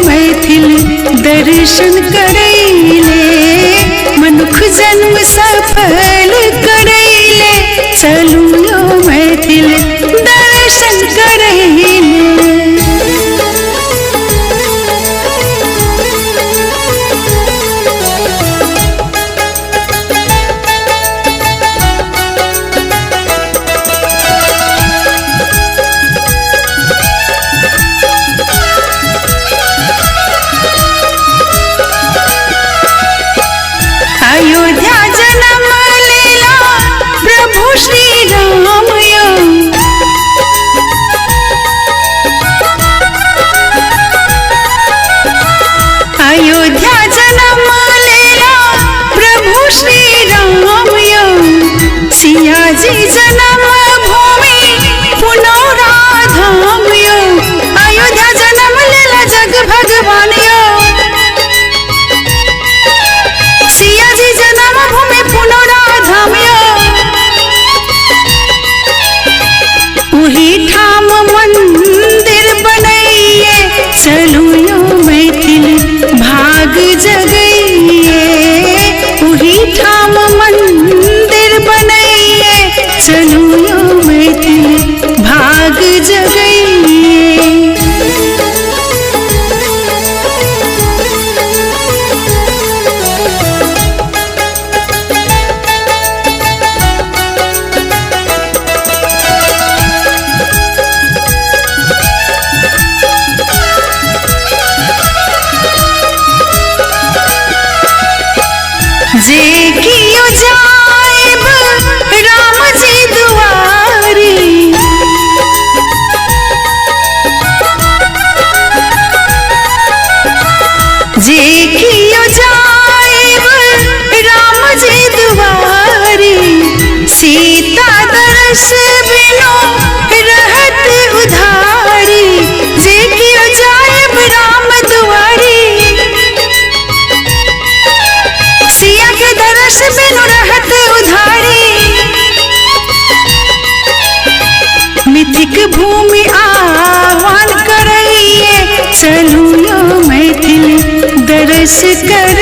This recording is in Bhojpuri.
मैथिल दर्शन करैले, मनुख जन्म सफल करैले, चलू यो मैथिल दर्शन करैले। अयोध्या जन्म लेला प्रभु श्री राम यो, अयोध्या जन्म लेला प्रभु श्री राम यो, सिया जी जन्म भूमि पुनौरा धाम यो, अयोध्या जन्म लेला जग भगवान यो, वही ठाम मंदिर बनैये, चलू यो मैथिल भाग जगैये, वही ठाम मंदिर बनैये, चलू यो मैथिल भाग जगैये। जे कियो जाएब राम जी दुआरी, जे कियो जाएब राम जी दुआरी, सीता दर्श बिनु रहत उधारी, जे कियो जाएब राम दुआरी, सिया के दर्श बिनु रहत उधारी, मिथिक भूमि आह्वान करैये, चलू यो मैथिल दर्श कर